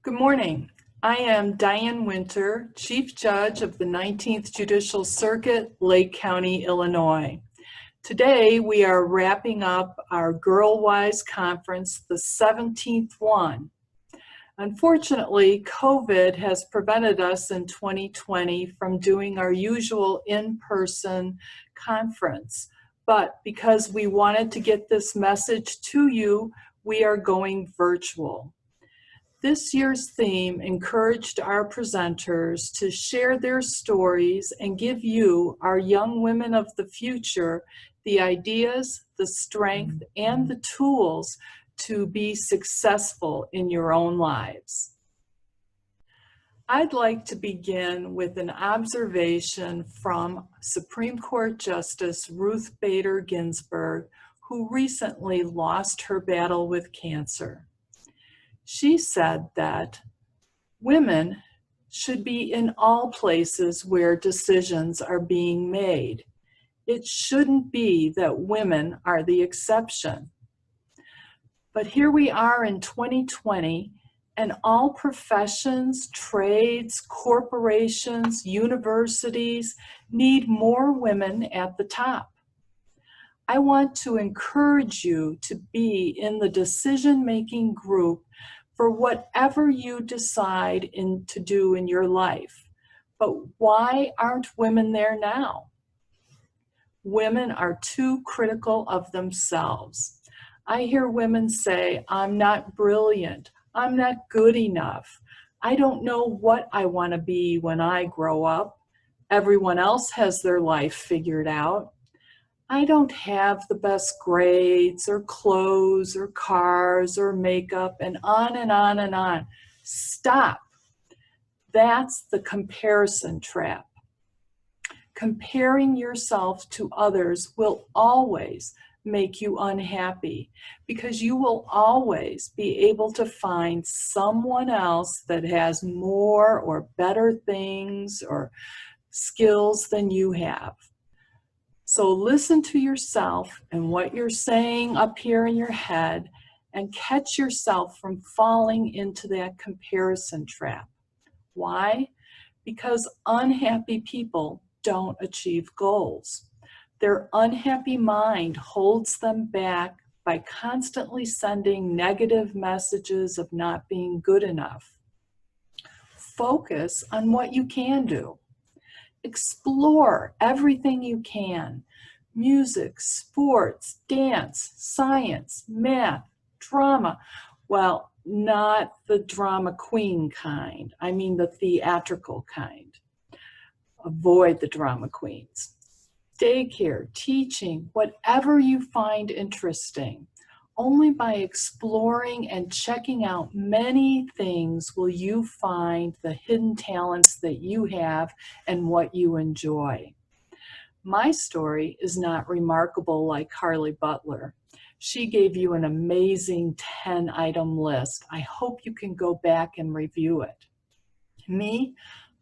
Good morning. I am Diane Winter, Chief Judge of the 19th Judicial Circuit, Lake County, Illinois. Today, we are wrapping up our GirlWise Conference, the 17th one. Unfortunately, COVID has prevented us in 2020 from doing our usual in-person conference. But because we wanted to get this message to you, we are going virtual. This year's theme encouraged our presenters to share their stories and give you, our young women of the future, the ideas, the strength, and the tools to be successful in your own lives. I'd like to begin with an observation from Supreme Court Justice Ruth Bader Ginsburg, who recently lost her battle with cancer. She said that women should be in all places where decisions are being made. It shouldn't be that women are the exception. But here we are in 2020, and all professions, trades, corporations, universities need more women at the top. I want to encourage you to be in the decision-making group for whatever you decide to do in your life. But why aren't women there now? Women are too critical of themselves. I hear women say, I'm not brilliant, I'm not good enough, I don't know what I want to be when I grow up. Everyone else has their life figured out. I don't have the best grades or clothes or cars or makeup, and on and on and on. Stop. That's the comparison trap. Comparing yourself to others will always make you unhappy because you will always be able to find someone else that has more or better things or skills than you have. So listen to yourself and what you're saying up here in your head and catch yourself from falling into that comparison trap. Why? Because unhappy people don't achieve goals. Their unhappy mind holds them back by constantly sending negative messages of not being good enough. Focus on what you can do. Explore everything you can. Music, sports, dance, science, math, drama. Well, not the drama queen kind. I mean the theatrical kind. Avoid the drama queens. Daycare, teaching, whatever you find interesting. Only by exploring and checking out many things will you find the hidden talents that you have and what you enjoy. My story is not remarkable like Carly Butler. She gave you an amazing 10-item list. I hope you can go back and review it. Me,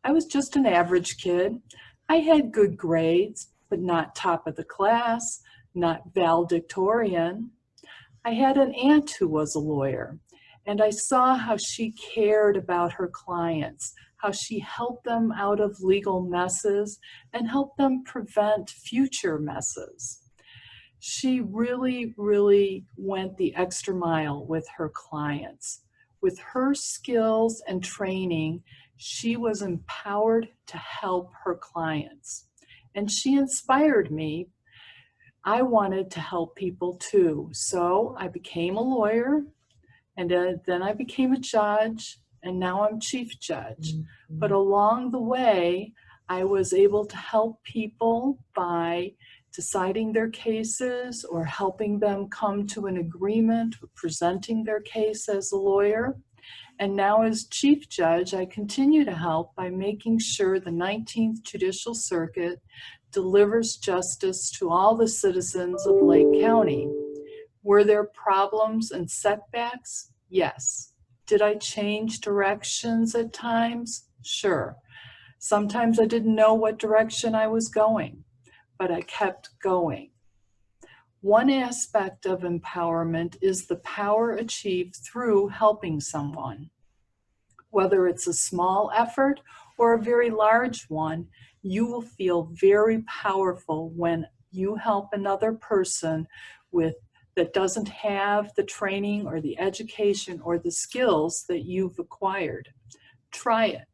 I was just an average kid. I had good grades, but not top of the class, not valedictorian. I had an aunt who was a lawyer, and I saw how she cared about her clients, how she helped them out of legal messes and helped them prevent future messes. She really, really went the extra mile with her clients. With her skills and training, she was empowered to help her clients. And she inspired me. I wanted to help people too. So I became a lawyer, and then I became a judge, and now I'm chief judge. But along the way, I was able to help people by deciding their cases or helping them come to an agreement, presenting their case as a lawyer. And now as chief judge, I continue to help by making sure the 19th Judicial Circuit delivers justice to all the citizens of Lake County. Were there problems and setbacks? Yes. Did I change directions at times? Sure. Sometimes I didn't know what direction I was going, but I kept going. One aspect of empowerment is the power achieved through helping someone. Whether it's a small effort or a very large one, you will feel very powerful when you help another person that doesn't have the training or the education or the skills that you've acquired. Try it.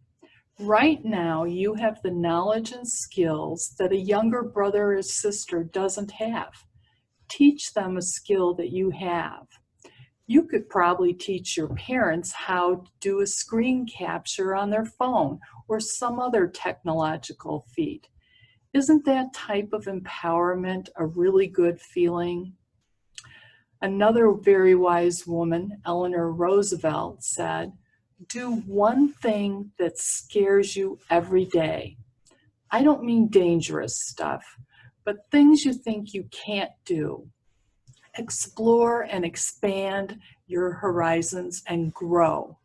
Right now, you have the knowledge and skills that a younger brother or sister doesn't have. Teach them a skill that you have. You could probably teach your parents how to do a screen capture on their phone or some other technological feat. Isn't that type of empowerment a really good feeling? Another very wise woman, Eleanor Roosevelt, said, "Do one thing that scares you every day." I don't mean dangerous stuff, but things you think you can't do. Explore and expand your horizons and grow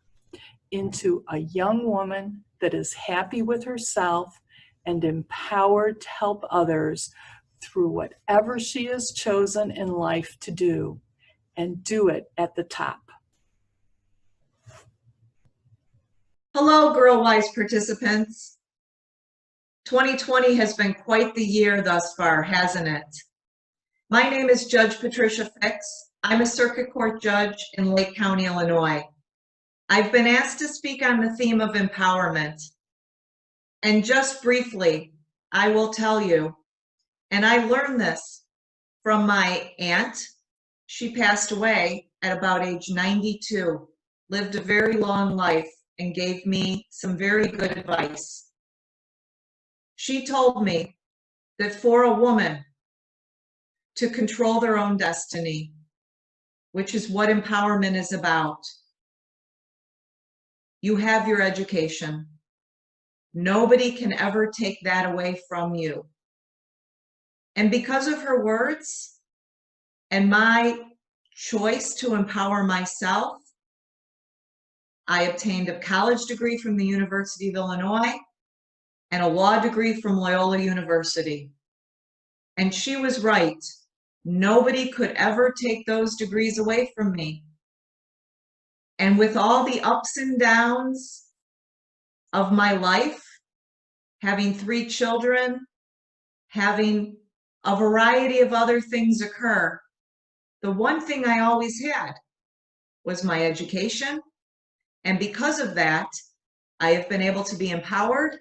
into a young woman that is happy with herself and empowered to help others through whatever she has chosen in life to do, and do it at the top. Hello, Girl Wise participants. 2020 has been quite the year thus far, hasn't it? My name is Judge Patricia Fix. I'm a circuit court judge in Lake County, Illinois. I've been asked to speak on the theme of empowerment. And just briefly, I will tell you, and I learned this from my aunt. She passed away at about age 92, lived a very long life, and gave me some very good advice. She told me that for a woman to control their own destiny, which is what empowerment is about, you have your education. Nobody can ever take that away from you. And because of her words and my choice to empower myself, I obtained a college degree from the University of Illinois and a law degree from Loyola University. And she was right. Nobody could ever take those degrees away from me. And with all the ups and downs of my life, having 3 children, having a variety of other things occur, the one thing I always had was my education. And because of that, I have been able to be empowered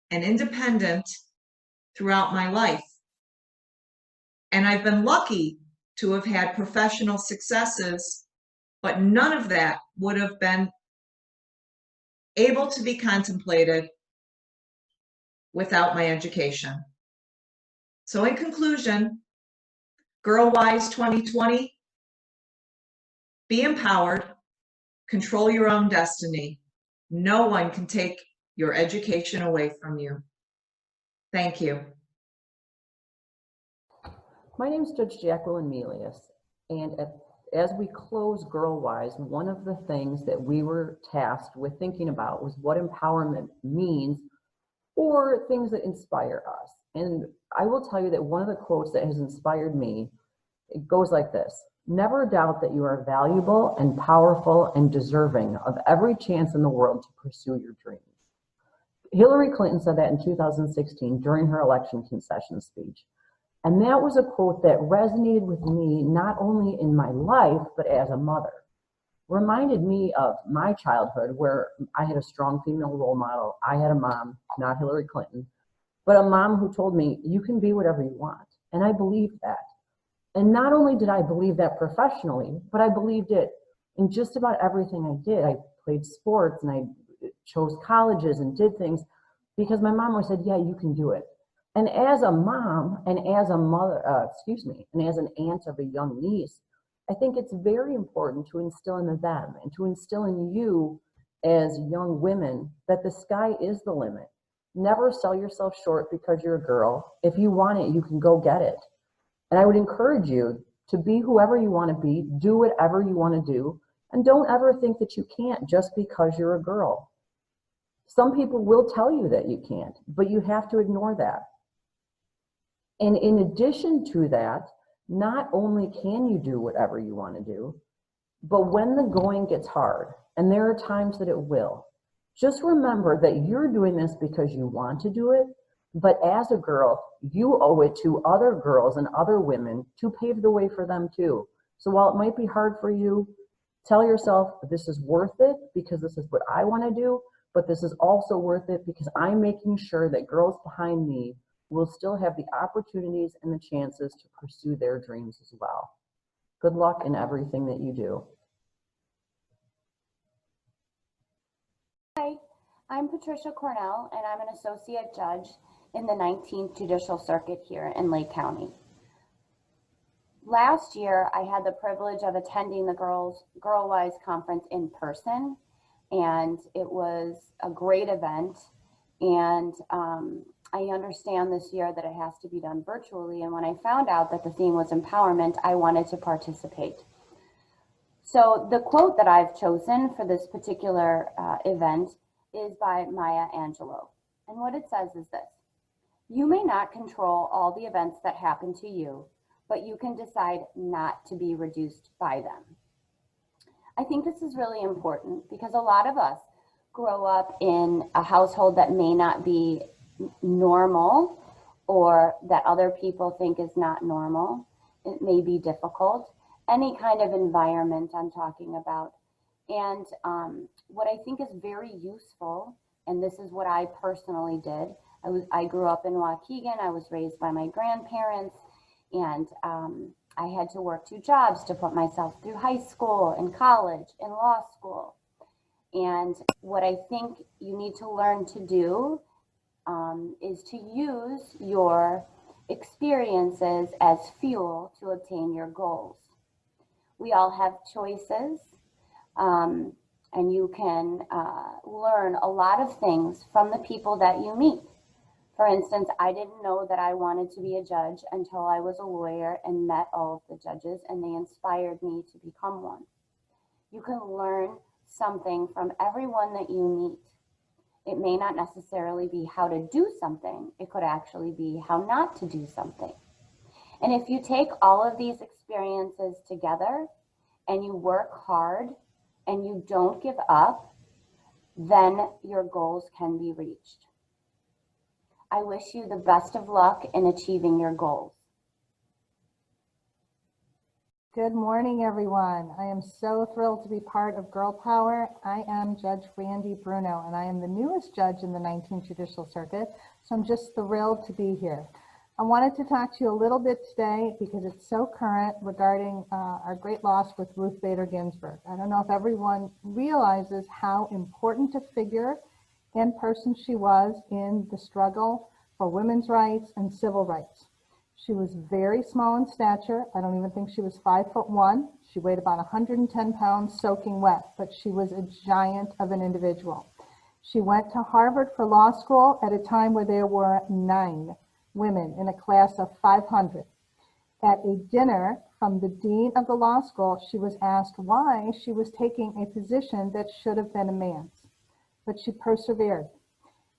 and independent throughout my life. And I've been lucky to have had professional successes, but none of that would have been able to be contemplated without my education. So in conclusion, Girl Wise 2020, be empowered, control your own destiny. No one can take your education away from you. Thank you. My name is Judge Jacqueline Melius, and as we close Girl Wise, one of the things that we were tasked with thinking about was what empowerment means or things that inspire us. And I will tell you that one of the quotes that has inspired me, it goes like this: "Never doubt that you are valuable and powerful and deserving of every chance in the world to pursue your dreams." Hillary Clinton said that in 2016 during her election concession speech. And that was a quote that resonated with me not only in my life, but as a mother. Reminded me of my childhood where I had a strong female role model. I had a mom, not Hillary Clinton, but a mom who told me, you can be whatever you want. And I believed that. And not only did I believe that professionally, but I believed it in just about everything I did. I played sports and I chose colleges and did things because my mom always said, yeah, you can do it. And as a mom and as a mother, and as an aunt of a young niece, I think it's very important to instill in them and to instill in you as young women that the sky is the limit. Never sell yourself short because you're a girl. If you want it, you can go get it. And I would encourage you to be whoever you want to be, do whatever you want to do, and don't ever think that you can't just because you're a girl. Some people will tell you that you can't, but you have to ignore that. And in addition to that, not only can you do whatever you want to do, but when the going gets hard, and there are times that it will, Just remember that you're doing this because you want to do it, but as a girl, you owe it to other girls and other women to pave the way for them too. So while it might be hard for you, tell yourself this is worth it because this is what I want to do, but this is also worth it because I'm making sure that girls behind me will still have the opportunities and the chances to pursue their dreams as well. Good luck in everything that you do. Hi, I'm Patricia Cornell, and I'm an associate judge in the 19th Judicial Circuit here in Lake County. Last year, I had the privilege of attending the Girl-Wise Conference in person, and it was a great event. And I understand this year that it has to be done virtually, and when I found out that the theme was empowerment, I wanted to participate. So the quote that I've chosen for this particular event is by Maya Angelou. And what it says is this: "You may not control all the events that happen to you, but you can decide not to be reduced by them." I think this is really important because a lot of us grow up in a household that may not be normal or that other people think is not normal. It may be difficult. Any kind of environment I'm talking about. And what I think is very useful, and this is what I personally did, I grew up in Waukegan. I was raised by my grandparents, and I had to work 2 jobs to put myself through high school and college and law school. And what I think you need to learn to do is to use your experiences as fuel to obtain your goals. We all have choices, and you can learn a lot of things from the people that you meet. For instance, I didn't know that I wanted to be a judge until I was a lawyer and met all of the judges, and they inspired me to become one. You can learn something from everyone that you meet. It may not necessarily be how to do something. It could actually be how not to do something. And if you take all of these experiences together and you work hard and you don't give up, then your goals can be reached. I wish you the best of luck in achieving your goals. Good morning, everyone. I am so thrilled to be part of Girl Power. I am Judge Randy Bruno, and I am the newest judge in the 19th Judicial Circuit, so I'm just thrilled to be here. I wanted to talk to you a little bit today because it's so current regarding our great loss with Ruth Bader Ginsburg. I don't know if everyone realizes how important a figure and person she was in the struggle for women's rights and civil rights. She was very small in stature. I don't even think she was 5'1". She weighed about 110 pounds soaking wet, but she was a giant of an individual. She went to Harvard for law school at a time where there were 9 women in a class of 500. At a dinner from the dean of the law school, she was asked why she was taking a position that should have been a man's, but she persevered.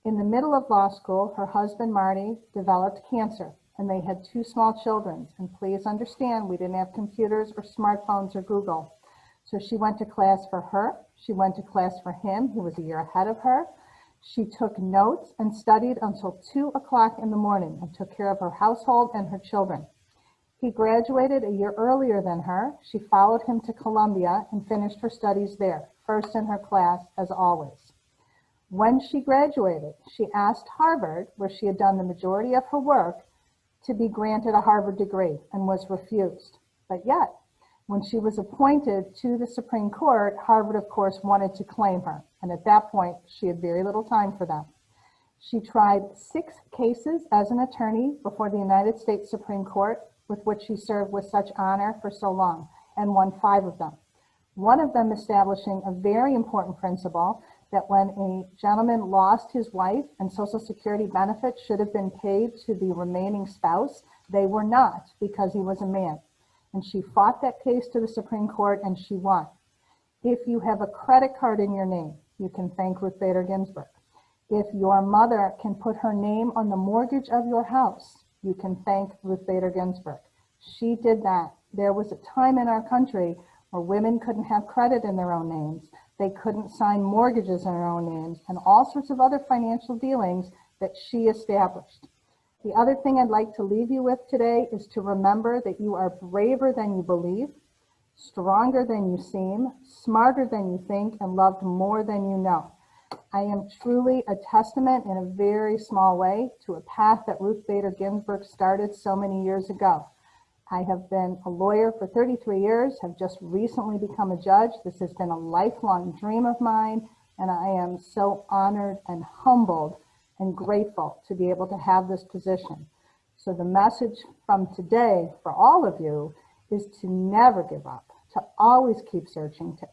In the middle of law school, her husband, Marty, developed cancer, and they had 2 small children. And please understand, we didn't have computers or smartphones or Google. So she went to class for her. She went to class for him, who was a year ahead of her. She took notes and studied until 2 o'clock in the morning and took care of her household and her children. He graduated a year earlier than her. She followed him to Columbia and finished her studies there, first in her class as always. When she graduated, she asked Harvard, where she had done the majority of her work, to be granted a Harvard degree and was refused. But yet, when she was appointed to the Supreme Court, Harvard, of course, wanted to claim her. And at that point, she had very little time for them. She tried 6 cases as an attorney before the United States Supreme Court, with which she served with such honor for so long, and won 5 of them. One of them establishing a very important principle that when a gentleman lost his wife and Social Security benefits should have been paid to the remaining spouse, they were not, because he was a man. And she fought that case to the Supreme Court and she won. If you have a credit card in your name, you can thank Ruth Bader Ginsburg. If your mother can put her name on the mortgage of your house, you can thank Ruth Bader Ginsburg. She did that. There was a time in our country where women couldn't have credit in their own names. They couldn't sign mortgages in their own names and all sorts of other financial dealings that she established. The other thing I'd like to leave you with today is to remember that you are braver than you believe, stronger than you seem, smarter than you think, and loved more than you know. I am truly a testament in a very small way to a path that Ruth Bader Ginsburg started so many years ago. I have been a lawyer for 33 years, have just recently become a judge. This has been a lifelong dream of mine, and I am so honored and humbled and grateful to be able to have this position. So the message from today for all of you is to never give up, to always keep searching, to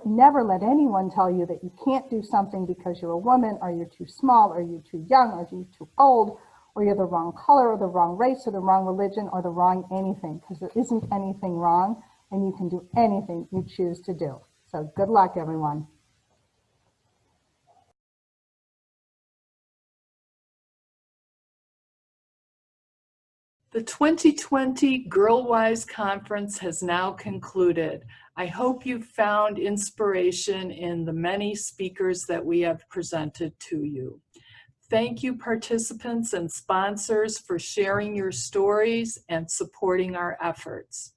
never let anyone tell you that you can't do something because you're a woman, or you're too small, or you're too young, or you're too old, or you're the wrong color, or the wrong race, or the wrong religion, or the wrong anything, because there isn't anything wrong, and you can do anything you choose to do. So good luck, everyone. The 2020 GirlWise Conference has now concluded. I hope you found inspiration in the many speakers that we have presented to you. Thank you, participants and sponsors, for sharing your stories and supporting our efforts.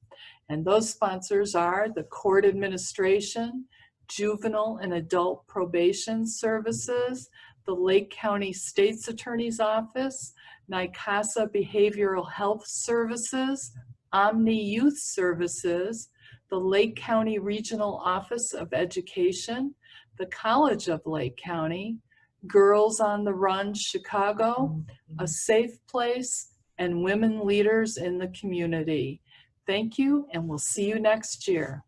And those sponsors are the Court Administration, Juvenile and Adult Probation Services, the Lake County State's Attorney's Office, NYCASA Behavioral Health Services, Omni Youth Services, the Lake County Regional Office of Education, the College of Lake County, Girls on the Run Chicago, A Safe Place, and women leaders in the community. Thank you, and we'll see you next year.